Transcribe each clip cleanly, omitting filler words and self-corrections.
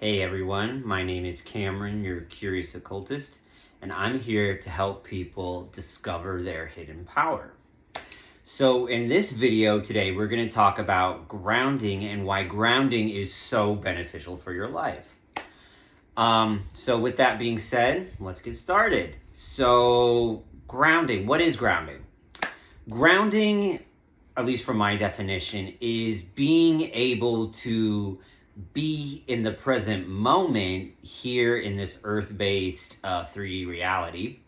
Hey everyone, my name is Cameron, your curious occultist, and I'm here to help people discover their hidden power. So in this video today, we're going to talk about grounding and why grounding is so beneficial for your life. So with that being said, let's get started. So grounding, what is grounding? Grounding, at least from my definition, is being able to be in the present moment here in this earth-based 3D reality,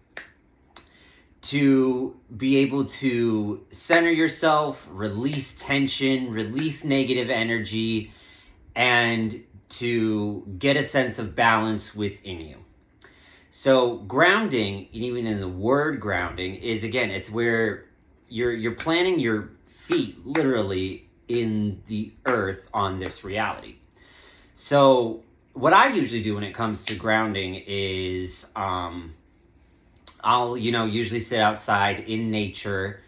to be able to center yourself, release tension, release negative energy, and to get a sense of balance within you. So grounding, even in the word grounding, is again, it's where you're planting your feet literally in the earth on this reality. So what I usually do when it comes to grounding is I'll usually sit outside in nature,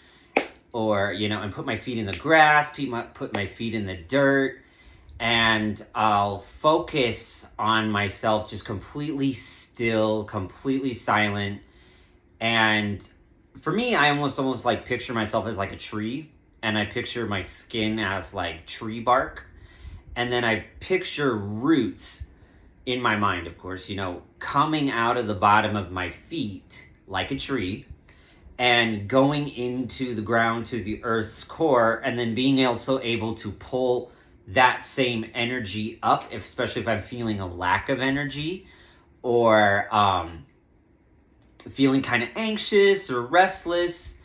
or and put my feet in the grass, put my feet in the dirt, and I'll focus on myself just completely still, completely silent. And for me, I almost like picture myself as like a tree, and I picture my skin as like tree bark. And then I picture roots in my mind, of course, coming out of the bottom of my feet like a tree and going into the ground to the earth's core, and then being also able to pull that same energy up, especially if I'm feeling a lack of energy or feeling kind of anxious or restless.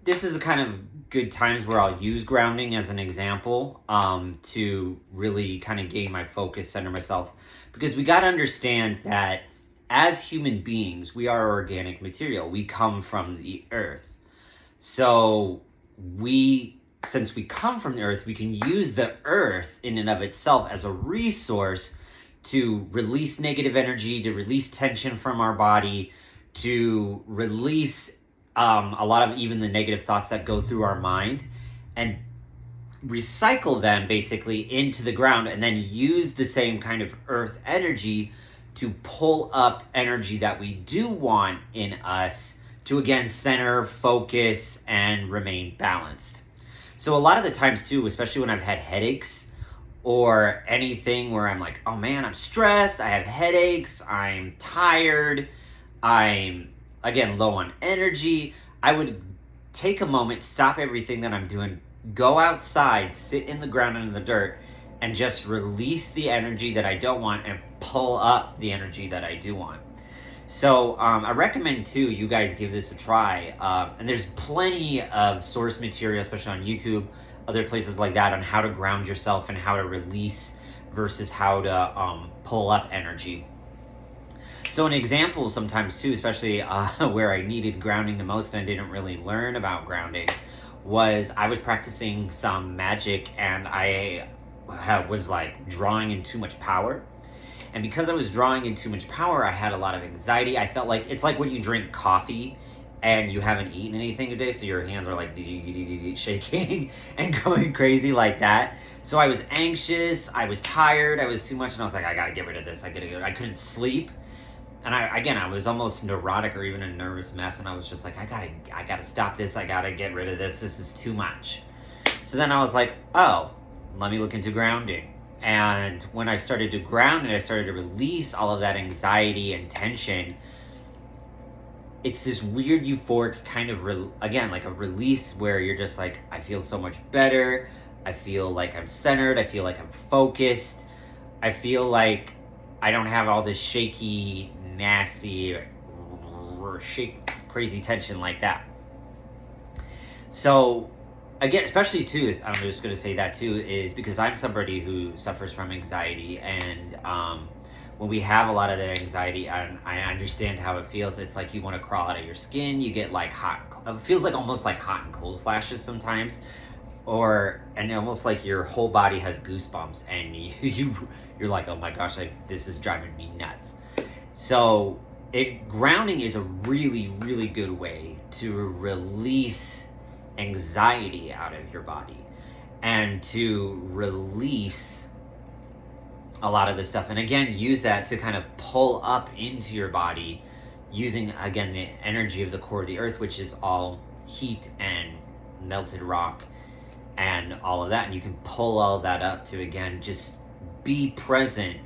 This is a kind of good times where I'll use grounding as an example to really kind of gain my focus, center myself. Because we got to understand that as human beings, we are organic material. We come from the earth. So since we come from the earth, we can use the earth in and of itself as a resource to release negative energy, to release tension from our body, to release a lot of even the negative thoughts that go through our mind, and recycle them basically into the ground, and then use the same kind of earth energy to pull up energy that we do want in us to again center, focus, and remain balanced. So a lot of the times too, especially when I've had headaches or anything where I'm like, oh man, I'm stressed, I have headaches, I'm tired, I'm again low on energy, I would take a moment, stop everything that I'm doing, go outside, sit in the ground and in the dirt, and just release the energy that I don't want and pull up the energy that I do want. So I recommend too, you guys give this a try. And there's plenty of source material, especially on YouTube, other places like that, on how to ground yourself and how to release versus how to pull up energy. So an example sometimes too, especially where I needed grounding the most and I didn't really learn about grounding, was I was practicing some magic and I was like drawing in too much power. And because I was drawing in too much power, I had a lot of anxiety. I felt like it's like when you drink coffee and you haven't eaten anything today, so your hands are like shaking and going crazy like that. So I was anxious, I was tired, I was too much, and I was like, I gotta get rid of this. I couldn't sleep. And I was almost neurotic or even a nervous mess, and I was just like, I gotta stop this, I gotta get rid of this, this is too much. So then I was like, oh, let me look into grounding. And when I started to ground and I started to release all of that anxiety and tension, it's this weird euphoric kind of, again, like a release where you're just like, I feel so much better, I feel like I'm centered, I feel like I'm focused, I feel like I don't have all this shaky, nasty, crazy tension like that. So again, especially too, I'm just going to say that too, is because I'm somebody who suffers from anxiety, and when we have a lot of that anxiety, and I understand how it feels, it's like you want to crawl out of your skin, you get like it feels like almost like hot and cold flashes sometimes, and almost like your whole body has goosebumps, and you're like, oh my gosh, this is driving me nuts. So grounding is a really, really good way to release anxiety out of your body and to release a lot of this stuff. And again, use that to kind of pull up into your body using, again, the energy of the core of the earth, which is all heat and melted rock and all of that. And you can pull all that up to, again, just be present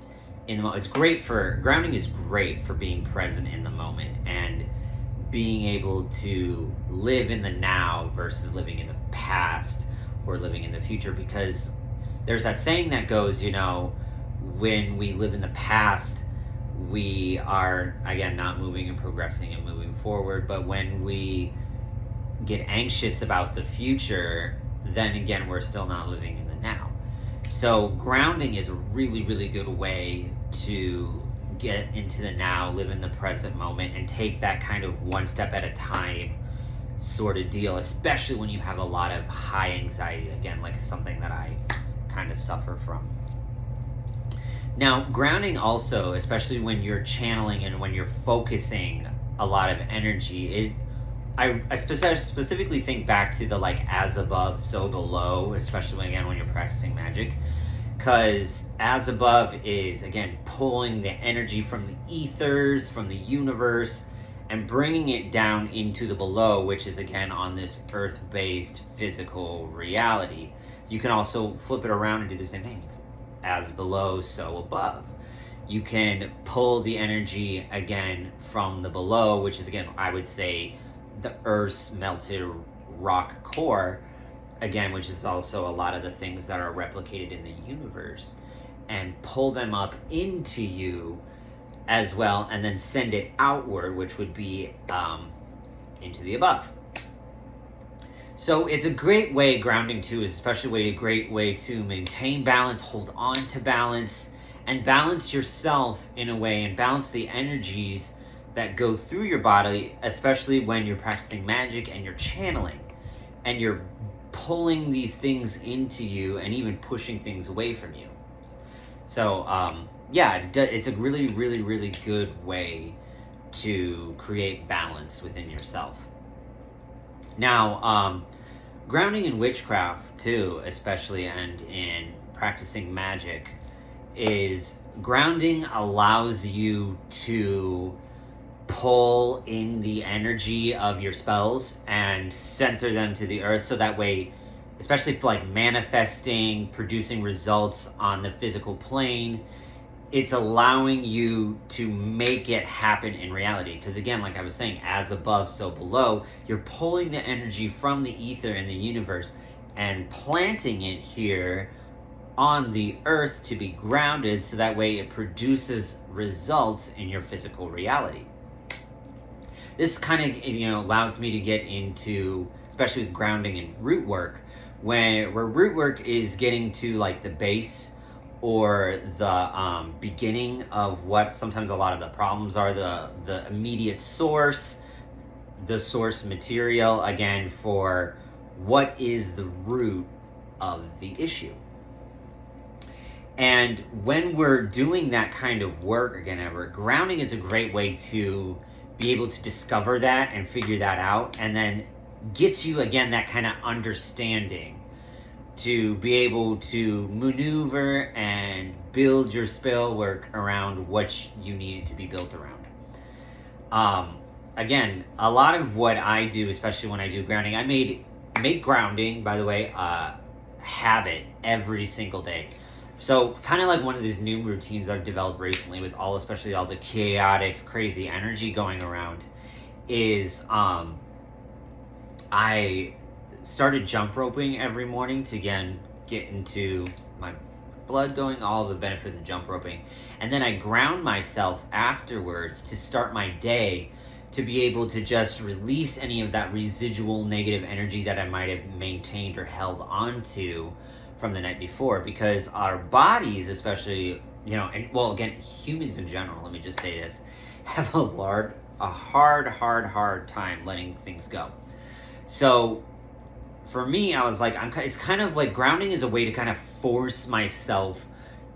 in the moment. It's great for, grounding is great for being present in the moment and being able to live in the now versus living in the past or living in the future. Because there's that saying that goes, you know, when we live in the past, we are, again, not moving and progressing and moving forward. But when we get anxious about the future, then again, we're still not living in the now. So grounding is a really, really good way to get into the now, live in the present moment, and take that kind of one step at a time sort of deal, especially when you have a lot of high anxiety, again, like something that I kind of suffer from. Now, grounding also, especially when you're channeling and when you're focusing a lot of energy, I specifically think back to the like as above, so below, especially when you're practicing magic. Because as above is, again, pulling the energy from the ethers, from the universe, and bringing it down into the below, which is, again, on this earth-based physical reality. You can also flip it around and do the same thing. As below, so above. You can pull the energy, again, from the below, which is, again, I would say the Earth's melted rock core, again, which is also a lot of the things that are replicated in the universe, and pull them up into you as well, and then send it outward, which would be into the above. So it's a great way, grounding too, is especially a great way to maintain balance, hold on to balance, and balance yourself in a way, and balance the energies that go through your body, especially when you're practicing magic and you're channeling, and you're pulling these things into you and even pushing things away from you. So, it's a really, really, really good way to create balance within yourself. Now, grounding in witchcraft too, especially, and in practicing magic, is grounding allows you to pull in the energy of your spells and center them to the earth, so that way, especially for like manifesting, producing results on the physical plane, it's allowing you to make it happen in reality. Because again, like I was saying, as above, so below, you're pulling the energy from the ether in the universe and planting it here on the earth to be grounded, so that way it produces results in your physical reality. This kind of, allows me to get into, especially with grounding and root work, where root work is getting to like the base or the beginning of what sometimes a lot of the problems are, the immediate source, the source material, again, for what is the root of the issue. And when we're doing that kind of work, again, grounding is a great way to be able to discover that and figure that out, and then gets you, again, that kind of understanding to be able to maneuver and build your spell work around what you need it to be built around. Again, a lot of what I do, especially when I do grounding, I make grounding, by the way, a habit every single day. So kind of like one of these new routines I've developed recently with especially all the chaotic, crazy energy going around, is I started jump roping every morning to, again, get into my blood going, all the benefits of jump roping. And then I ground myself afterwards to start my day, to be able to just release any of that residual negative energy that I might have maintained or held onto from the night before. Because our bodies, especially, again, humans in general, let me just say this, have a hard time letting things go. So for me, I was like, it's kind of like grounding is a way to kind of force myself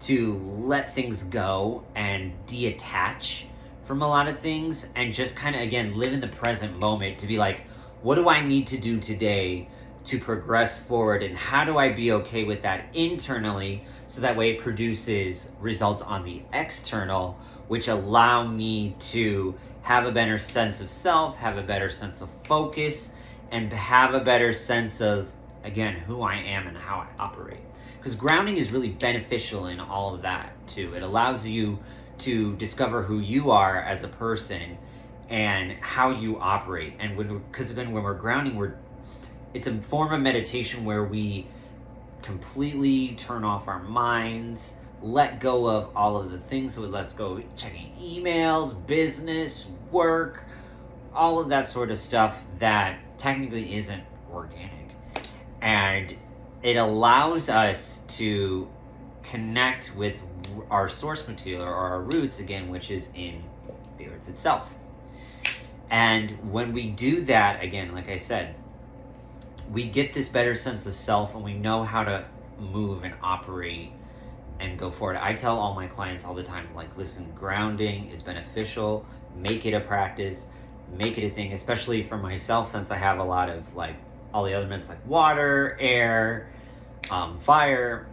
to let things go and detach from a lot of things, and just kind of, again, live in the present moment, to be like, what do I need to do today to progress forward, and how do I be okay with that internally so that way it produces results on the external, which allow me to have a better sense of self, have a better sense of focus, and have a better sense of, again, who I am and how I operate. Because grounding is really beneficial in all of that too. It allows you to discover who you are as a person and how you operate. And because when we're grounding, it's a form of meditation where we completely turn off our minds, let go of all of the things. So let's go checking emails, business, work, all of that sort of stuff that technically isn't organic. And it allows us to connect with our source material or our roots again, which is in the earth itself. And when we do that, again, like I said, we get this better sense of self and we know how to move and operate and go forward. I tell all my clients all the time, like, listen, grounding is beneficial. Make it a practice. Make it a thing, especially for myself, since I have a lot of, like, all the elements like water, air, fire.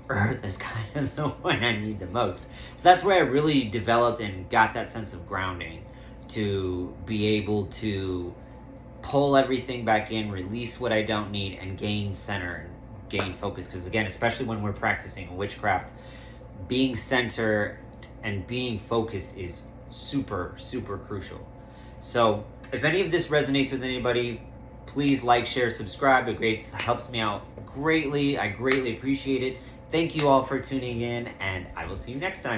Earth is kind of the one I need the most. So that's where I really developed and got that sense of grounding, to be able to pull everything back in, release what I don't need, and gain center and gain focus. Because again, especially when we're practicing witchcraft, being centered and being focused is super, super crucial. So if any of this resonates with anybody, please like, share, subscribe. It helps me out greatly. I greatly appreciate it. Thank you all for tuning in, and I will see you next time.